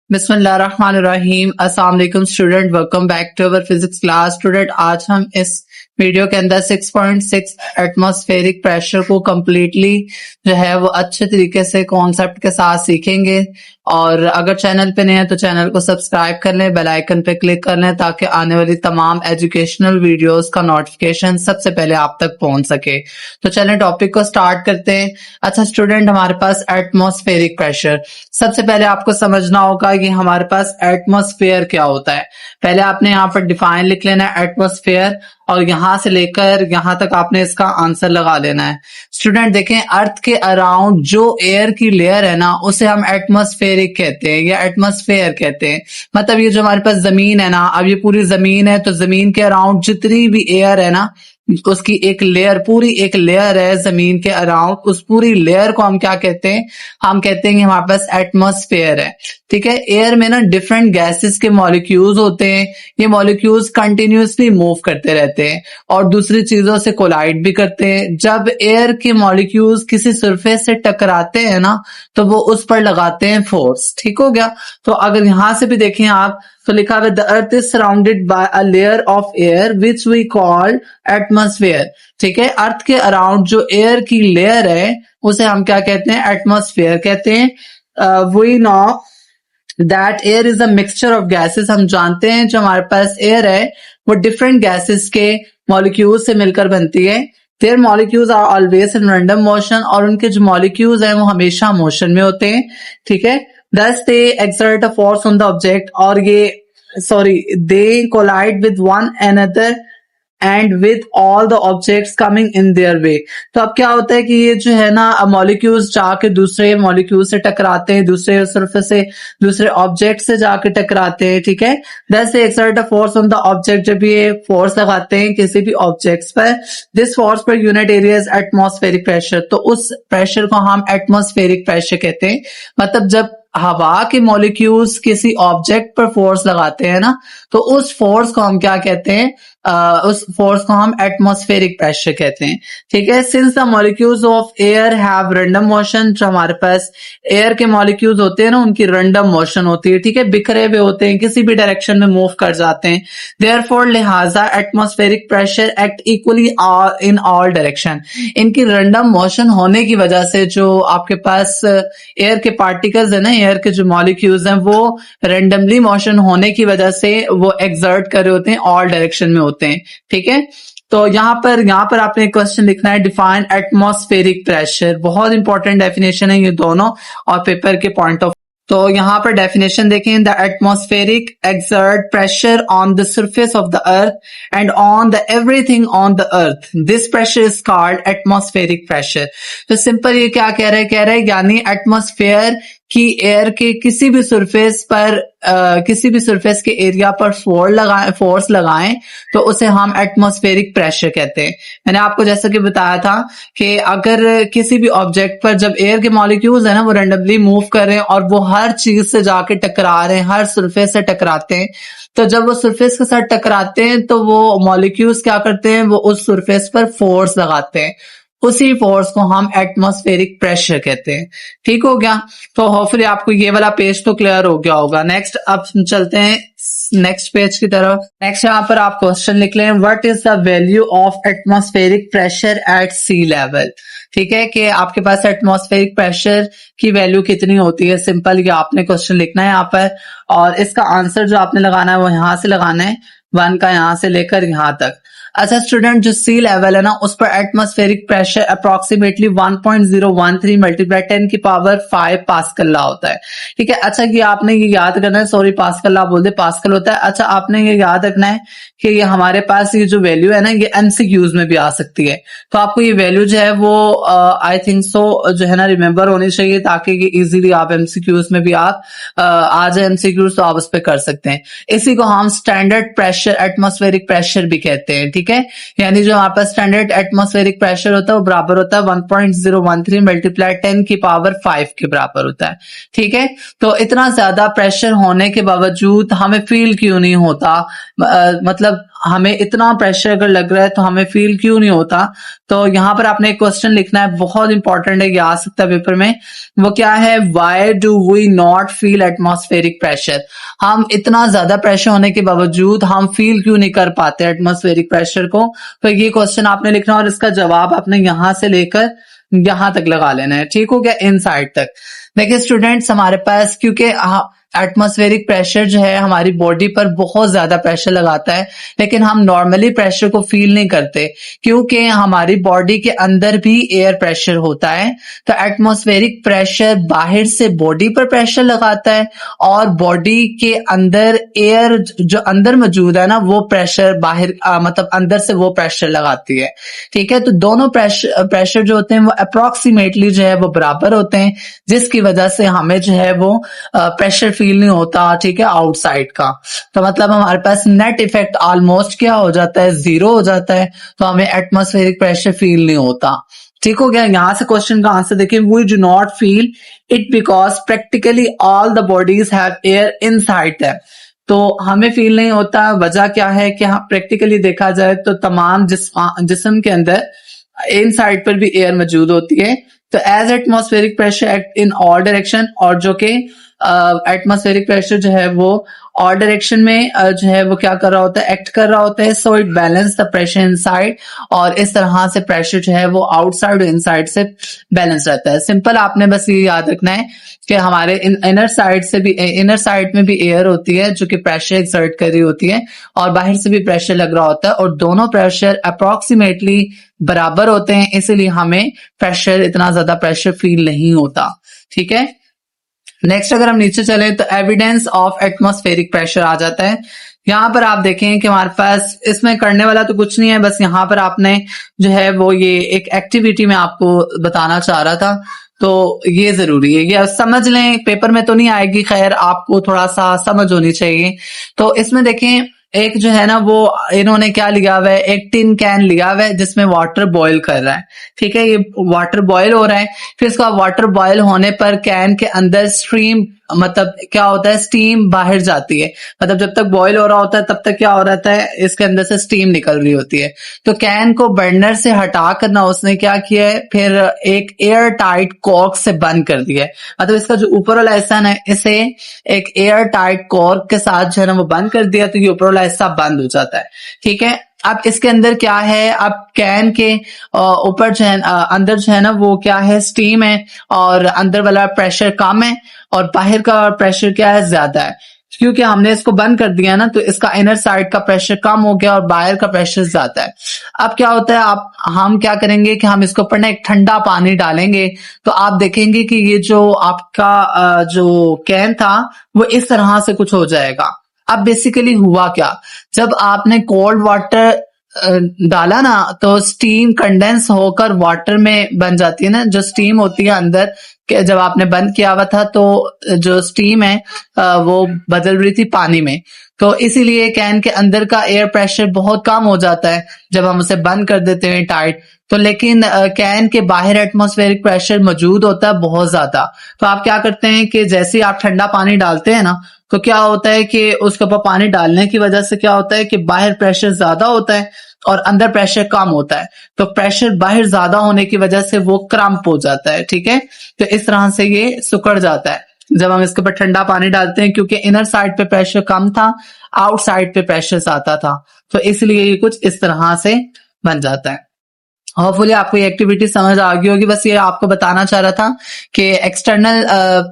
बिस्मिल्लाहिर्रहमानिर्रहीम। अस्सलाम वालेकुम student, welcome back to our physics class. Student, आज हम इस वीडियो के अंदर 6.6 एटमॉस्फेरिक प्रेशर को कम्प्लीटली जो है वो अच्छे तरीके से कॉन्सेप्ट के साथ सीखेंगे। और अगर चैनल पे नए हैं तो चैनल को सब्सक्राइब कर लें, बेल आइकन पे क्लिक कर लें ताकि आने वाली तमाम एजुकेशनल वीडियोस का नोटिफिकेशन सबसे पहले आप तक पहुंच सके। तो चलें टॉपिक को स्टार्ट करते हैं। अच्छा स्टूडेंट, हमारे पास एटमॉस्फेरिक प्रेशर, सबसे पहले आपको समझना होगा कि हमारे पास एटमॉस्फेयर क्या होता है। पहले आपने यहाँ पर डिफाइन लिख लेना है एटमॉस्फेयर, और यहां से लेकर यहां तक आपने इसका आंसर लगा लेना है। स्टूडेंट देखें, अर्थ के अराउंड जो एयर की लेयर है ना उसे हम एटमॉस्फेरिक कहते हैं या एटमॉस्फेयर कहते हैं। मतलब ये जो हमारे पास जमीन है ना, अब ये पूरी जमीन है तो जमीन के अराउंड जितनी भी एयर है ना उसकी एक लेयर, पूरी एक लेयर है जमीन के अराउंड, उस पूरी लेयर को हम क्या कहते हैं? हम कहते हैं कि हमारे पास एटमॉस्फेयर है। ठीक है, एयर में ना डिफरेंट गैसेस के मॉलिक्यूल्स होते हैं। ये मॉलिक्यूल्स कंटिन्यूअसली मूव करते रहते हैं और दूसरी चीजों से कोलाइड भी करते हैं। जब एयर के मॉलिक्यूल्स किसी सरफेस से टकराते हैं ना तो वो उस पर लगाते हैं फोर्स। ठीक हो गया। तो अगर यहां से भी देखें आप तो लिखा हुआ the earth is surrounded by a layer of air which we call atmosphere. ठीक है, अर्थ के अराउंड जो एयर की लेयर है उसे हम क्या कहते हैं? एटमॉस्फेयर कहते हैं। We know that air is a mixture of gases. हम जानते हैं जो हमारे पास एयर है वो डिफरेंट गैसेस के मॉलिक्यूल्स से मिलकर बनती है। There molecules are always in random motion, और उनके जो मॉलिक्यूल्स हैं वो हमेशा मोशन में होते हैं। ठीक है, thus they exert a force on the object, और ये they collide with one another and with all the objects coming in their way। तो अब क्या होता है कि ये जो है ना मॉलिक्यूल्स जाके दूसरे मॉलिक्यूल से टकराते हैं, दूसरे सरफेस से दूसरे ऑब्जेक्ट से जाके टकराते हैं। ठीक है, thus they exert a force on the object। जब ये फोर्स लगाते हैं किसी भी ऑब्जेक्ट्स पर, this force per unit area is atmospheric pressure. तो उस प्रेशर को हम एटमॉस्फेरिक प्रेशर कहते हैं। मतलब जब हवा के मॉलिक्यूल्स किसी ऑब्जेक्ट पर फोर्स लगाते हैं ना तो उस फोर्स को हम क्या कहते हैं? उस फोर्स को हम एटमॉस्फेरिक प्रेशर कहते हैं। ठीक है, since the molecules of air have random motion, जो हमारे पास एयर के मॉलिक्यूल्स होते हैं ना उनकी रैंडम मोशन होती है। ठीक है, बिखरे हुए होते हैं, किसी भी डायरेक्शन में मूव कर जाते हैं। देयरफॉर लिहाजा atmospheric pressure act equally in all direction. इनकी रैंडम मोशन होने की वजह से जो आपके पास एयर के पार्टिकल्स है ना, एयर के जो मॉलिक्यूल्स हैं वो रैंडमली मोशन होने की वजह से वो एक्सर्ट कर रहे होते हैं, ऑल डायरेक्शन में होते हैं। ठीक है, तो यहाँ पर आपने क्वेश्चन लिखना है डिफाइन एटमॉस्फेरिक प्रेशर। बहुत इंपॉर्टेंट डेफिनेशन है ये दोनों, और पेपर के पॉइंट ऑफ। तो यहाँ पर डेफिनेशन देखें, the atmospheric exert pressure on the surface of the earth and on the everything on the earth, this pressure is called atmospheric pressure. तो सिंपल ये क्या कह रहा है यानी एटमॉस्फेयर कि एयर के किसी भी सरफेस पर किसी भी सरफेस के एरिया पर फोर्स लगाएं तो उसे हम एटमॉस्फेरिक प्रेशर कहते हैं। मैंने आपको जैसा कि बताया था कि अगर किसी भी ऑब्जेक्ट पर जब एयर के मॉलिक्यूल्स है ना वो रैंडमली मूव कर रहे हैं और वो हर चीज से जाके टकरा रहे हैं, हर सरफेस से टकराते हैं, तो जब वो सरफेस के साथ टकराते हैं तो वो मॉलिक्यूल्स क्या करते हैं? वो उस सरफेस पर फोर्स लगाते हैं। उसी फोर्स को हम एटमॉस्फेरिक प्रेशर कहते हैं। ठीक हो गया। तो होपफुली आपको ये वाला पेज तो क्लियर हो गया होगा। नेक्स्ट अब चलते हैं नेक्स्ट पेज की तरफ। नेक्स्ट यहाँ पर आप क्वेश्चन लिख लें, what is the value of atmospheric pressure at sea level. ठीक है, कि आपके पास एटमॉस्फेरिक प्रेशर की वैल्यू कितनी होती है। सिंपल ये आपने क्वेश्चन लिखना है यहाँ पर, और इसका आंसर जो आपने लगाना है वो यहाँ से लगाना है, 1 का यहाँ से लेकर यहाँ तक। अच्छा स्टूडेंट, जो सी लेवल है ना उस पर एटमॉस्फेरिक प्रेशर अप्रोक्सीमेटली 1.013 मल्टीप्लाई 10 की पावर 5 पास्कल ला होता है। ठीक है, अच्छा ये आपने ये याद करना है, सॉरी पास्कल ला बोलते पास्कल होता है। अच्छा आपने ये याद रखना है कि ये हमारे पास ये जो वैल्यू है ना ये एमसीक्यूज में भी आ सकती है। तो आपको ये वैल्यू जो है वो आई थिंक सो जो है ना रिमेम्बर होनी चाहिए ताकि ये इजीली आप एमसीक्यूज में भी आप आ जाए एमसीक्यूज तो आप उस पर कर सकते हैं। इसी को हम स्टैंडर्ड प्रेशर एटमॉस्फेरिक प्रेशर भी कहते हैं। ठीक है, यानी जो हमारे पास स्टैंडर्ड एटमॉस्फेरिक प्रेशर होता है वो बराबर होता है 1.013 मल्टीप्लाई 10 की पावर 5 के बराबर होता है। ठीक है, तो इतना ज्यादा प्रेशर होने के बावजूद हमें फील क्यों नहीं होता? मतलब हमें इतना प्रेशर अगर लग रहा है तो हमें फील क्यों नहीं होता। तो यहाँ पर आपने एक क्वेश्चन लिखना है, बहुत इंपॉर्टेंट है, ये आ सकता है पेपर में। वो क्या है, why do we not feel atmospheric pressure. हम इतना ज्यादा प्रेशर होने के बावजूद हम फील क्यों नहीं कर पाते एटमॉस्फेरिक प्रेशर को। तो ये क्वेश्चन आपने लिखना और इसका जवाब आपने यहां से लेकर यहां तक लगा लेना है, ठीक हो गया, इन साइड तक। देखिए स्टूडेंट्स, हमारे पास क्योंकि एटमॉस्फेरिक प्रेशर जो है हमारी बॉडी पर बहुत ज्यादा प्रेशर लगाता है, लेकिन हम नॉर्मली प्रेशर को फील नहीं करते क्योंकि हमारी बॉडी के अंदर भी एयर प्रेशर होता है। तो एटमॉस्फेरिक प्रेशर बाहर से बॉडी पर प्रेशर लगाता है और बॉडी के अंदर एयर जो अंदर मौजूद है ना, वो प्रेशर बाहर मतलब अंदर से वो प्रेशर लगाती है, ठीक है। तो दोनों प्रेशर जो होते हैं वो अप्रोक्सीमेटली जो है वो बराबर होते हैं, जिसकी वजह से हमें जो है वो प्रेशर फील नहीं होता, ठीक है, आउटसाइड का। तो मतलब हमारे पास नेट इफेक्ट ऑलमोस्ट क्या हो जाता है, 0 हो जाता है। तो हमें एटमॉस्फेरिक प्रेशर फील नहीं होता, ठीक हो गया। यहां से क्वेश्चन का आंसर देखिए, we do not feel it because practically all the bodies have air inside them. तो हमें फील नहीं होता, वजह क्या है कि हाँ प्रैक्टिकली देखा जाए तो तमाम जिस्म के अंदर इनसाइड पर भी एयर मौजूद होती है। तो as atmospheric pressure act in all direction, और जो कि एटमॉस्फेरिक प्रेशर जो है वो और डायरेक्शन में जो है वो क्या कर रहा होता है, एक्ट कर रहा होता है। So it balance the pressure inside, और इस तरह से प्रेशर जो है वो आउटसाइड और इनसाइड से बैलेंस रहता है। सिंपल आपने बस ये याद रखना है कि हमारे इनर साइड से भी, इनर साइड में भी एयर होती है जो कि प्रेशर एक्सर्ट कर रही होती है, और बाहर से भी प्रेशर लग रहा होता है, और दोनों प्रेशर अप्रोक्सीमेटली बराबर होते हैं, इसीलिए हमें प्रेशर इतना ज्यादा प्रेशर फील नहीं होता, ठीक है। नेक्स्ट अगर हम नीचे चले तो एविडेंस ऑफ एटमॉस्फेरिक प्रेशर आ जाता है। यहाँ पर आप देखें कि हमारे पास इसमें करने वाला तो कुछ नहीं है, बस यहाँ पर आपने जो है वो ये एक एक्टिविटी में आपको बताना चाह रहा था, तो ये जरूरी है, ये समझ लें, पेपर में तो नहीं आएगी, खैर आपको थोड़ा सा समझ होनी चाहिए। तो इसमें देखें, एक जो है ना वो इन्होंने क्या लिया हुआ है, एक टिन कैन लिया हुआ है जिसमें वाटर बॉईल कर रहा है, ठीक है। ये वाटर बॉईल हो रहा है, फिर इसका वाटर बॉईल होने पर कैन के अंदर स्ट्रीम मतलब क्या होता है, स्टीम बाहर जाती है। मतलब जब तक बॉईल हो रहा होता है तब तक क्या हो रहता है, इसके अंदर से स्टीम निकल रही होती है। तो कैन को बर्नर से हटा कर ना उसने क्या किया है, फिर एक एयर टाइट कॉर्क से बंद कर दिया है। मतलब इसका जो ऊपर वाला हिस्सा है इसे एक एयर टाइट कॉर्क के साथ जो है ना वो बंद कर दिया, तो ये ऊपर वाला हिस्सा बंद हो जाता है, ठीक है। अब इसके अंदर क्या है, अब कैन के ऊपर जो है अंदर जो है ना वो क्या है, स्टीम है, और अंदर वाला प्रेशर कम है और बाहर का प्रेशर क्या है, ज्यादा है। क्योंकि हमने इसको बंद कर दिया ना, तो इसका इनर साइड का प्रेशर कम हो गया और बाहर का प्रेशर ज्यादा है। अब क्या होता है, हम क्या करेंगे कि हम इसके ऊपर ना एक ठंडा पानी डालेंगे, तो आप देखेंगे कि ये जो आपका जो कैन था वो इस तरह से कुछ हो जाएगा। अब बेसिकली हुआ क्या, जब आपने कोल्ड वाटर डाला ना तो स्टीम कंडेंस होकर वाटर में बन जाती है ना, जो स्टीम होती है अंदर जब आपने बंद किया हुआ था तो जो स्टीम है वो बदल रही थी पानी में। तो इसीलिए कैन के अंदर का एयर प्रेशर बहुत कम हो जाता है जब हम उसे बंद कर देते हैं टाइट। तो लेकिन कैन के बाहर एटमॉस्फेरिक प्रेशर मौजूद होता है बहुत ज्यादा। तो आप क्या करते हैं कि जैसे ही आप ठंडा पानी डालते हैं ना, तो क्या होता है कि उसके ऊपर पानी डालने की वजह से क्या होता है कि बाहर प्रेशर ज्यादा होता है और अंदर प्रेशर कम होता है। तो प्रेशर बाहर ज्यादा होने की वजह से वो क्रम्प हो जाता है, ठीक है। तो इस तरह से ये सिकुड़ जाता है जब हम इसके ऊपर ठंडा पानी डालते हैं, क्योंकि इनर साइड पे प्रेशर कम था, आउटसाइड पे प्रेशर ज्यादा था, तो इसलिए ये कुछ इस तरह से बन जाता है। होपफुली आपको ये एक्टिविटी समझ आ गई होगी। बस ये आपको बताना चाह रहा था कि एक्सटर्नल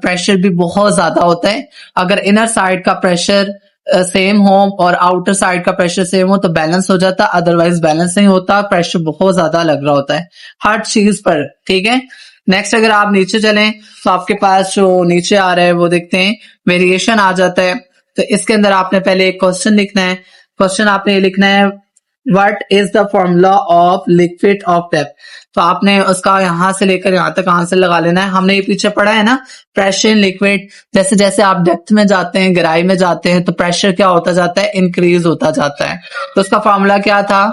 प्रेशर भी बहुत ज्यादा होता है। अगर इनर साइड का प्रेशर सेम हो और आउटर साइड का प्रेशर सेम हो तो बैलेंस हो जाता, अदरवाइज बैलेंस नहीं होता, प्रेशर बहुत ज्यादा लग रहा होता है हर चीज पर, ठीक है। नेक्स्ट अगर आप नीचे चलें तो आपके पास जो नीचे आ रहा है वो देखते हैं, वेरिएशन आ जाता है। तो इसके अंदर आपने पहले एक क्वेश्चन लिखना है। क्वेश्चन आपने ये लिखना है, what is the formula of liquid of depth. तो आपने उसका यहां से लेकर यहां तक आंसर लगा लेना है। हमने ये पीछे पढ़ा है ना, प्रेशर इन लिक्विड, जैसे जैसे आप डेप्थ में जाते हैं, गहराई में जाते हैं, तो प्रेशर क्या होता जाता है, इंक्रीज होता जाता है। तो उसका फॉर्मूला क्या था,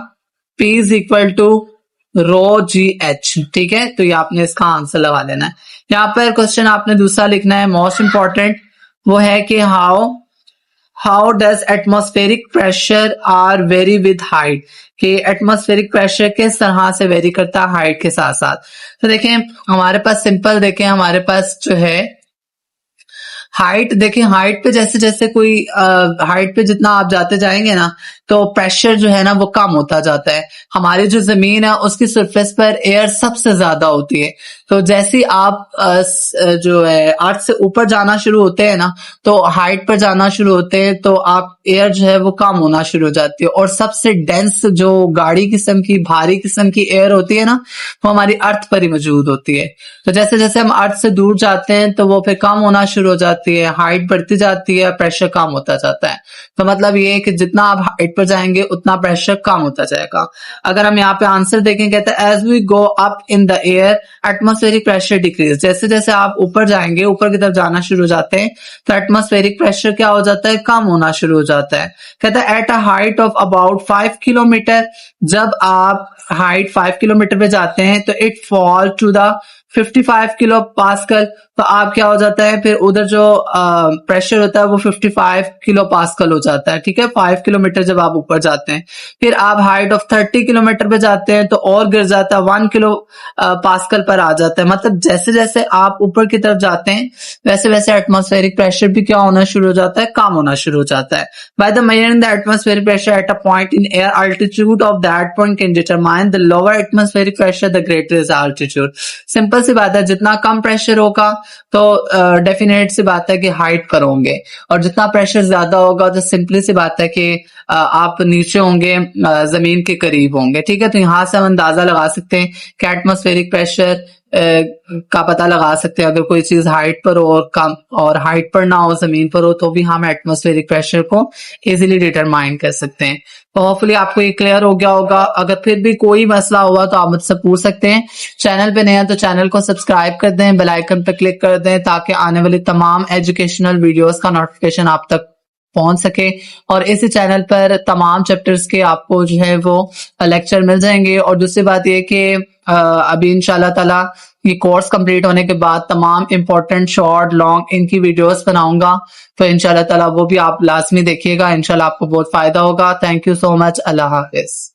P is equal to rho G H, ठीक है। तो ये आपने इसका आंसर लगा लेना है। यहाँ पर क्वेश्चन आपने दूसरा लिखना है, मोस्ट इंपॉर्टेंट, वो है कि how does atmospheric pressure are vary with height, कि एटमॉस्फेरिक प्रेशर किस तरह से वेरी करता है हाइट के साथ साथ। तो देखें हमारे पास सिंपल, देखें हमारे पास जो है हाइट, देखिए हाइट पे जैसे जैसे कोई हाइट पे जितना आप जाते जाएंगे ना तो प्रेशर जो है ना वो कम होता जाता है। हमारी जो जमीन है उसकी सरफेस पर एयर सबसे ज्यादा होती है, तो जैसे आप जो है अर्थ से ऊपर जाना शुरू होते हैं ना, तो हाइट पर जाना शुरू होते हैं तो आप एयर जो है वो कम होना शुरू हो जाती है, और सबसे डेंस जो गाढ़ी किस्म की भारी किस्म की एयर होती है ना वो हमारी अर्थ पर ही मौजूद होती है। तो जैसे जैसे हम अर्थ से दूर जाते हैं तो वो फिर कम होना शुरू हो जाती है, हाइट बढ़ती जाती है, प्रेशर कम होता जाता है। तो मतलब ये है कि जितना आप हाइट पर जाएंगे उतना प्रेशर कम होता जाएगा। अगर हम यहाँ पे आंसर देखें, कहते हैं as we go up in the air atmospheric pressure decrease, जैसे जैसे आप ऊपर जाएंगे, ऊपर की तरफ जाना शुरू हो जाते हैं तो एटमॉस्फेरिक प्रेशर क्या हो जाता है, कम होना शुरू हो जाता है। कहता है at a height of about 5 kilometre, जब आप हाइट 5 किलोमीटर पे जाते हैं तो it fall to the 55 kilo pascal, तो आप क्या हो जाता है फिर उधर जो प्रेशर होता है वो 55 किलो पास्कल हो जाता है। ठीक है, 5 किलोमीटर जब आप ऊपर जाते हैं, फिर आप हाइट ऑफ 30 किलोमीटर पे जाते हैं तो और गिर जाता है, 1 किलो पास्कल पर आ जाता है। मतलब जैसे जैसे आप ऊपर की तरफ जाते हैं वैसे वैसे एटमॉस्फेरिक प्रेशर भी क्या होना शुरू हो जाता है, कम होना शुरू हो जाता है। By the measuring the atmospheric pressure at a point in air altitude of that point can determine the lower atmospheric pressure the greater is altitude. Simple सी बात है, जितना कम प्रेशर होगा तो डेफिनेट सी बात है कि हाइट पर होंगे, और जितना प्रेशर ज्यादा होगा तो सिंपली सी बात है कि आप नीचे होंगे, जमीन के करीब होंगे। ठीक है, तो यहां से हम अंदाजा लगा सकते हैं कि एटमॉस्फेरिक प्रेशर का पता लगा सकते हैं। अगर कोई चीज हाइट पर हो और कम, और हाइट पर ना हो जमीन पर हो, तो भी हम एटमॉस्फेरिक प्रेशर को इजीली डिटरमाइन कर सकते हैं। तो होपफुली आपको ये क्लियर हो गया होगा। अगर फिर भी कोई मसला हुआ तो आप मुझसे पूछ सकते हैं। चैनल पे नए हैं तो चैनल को सब्सक्राइब कर दें, बेल आइकन पर क्लिक कर दें ताकि आने वाली तमाम एजुकेशनल वीडियोस का नोटिफिकेशन आप तक पहुंच सके, और इसी चैनल पर तमाम चैप्टर्स के आपको जो है वो लेक्चर मिल जाएंगे। और दूसरी बात ये कि अभी इंशाल्लाह ताला ये कोर्स कंप्लीट होने के बाद तमाम इंपॉर्टेंट शॉर्ट लॉन्ग इनकी वीडियोस बनाऊंगा, तो इंशाल्लाह ताला वो भी आप लाजमी देखिएगा, इंशाल्लाह आपको बहुत फायदा होगा। Thank you so much, Allah Hafiz.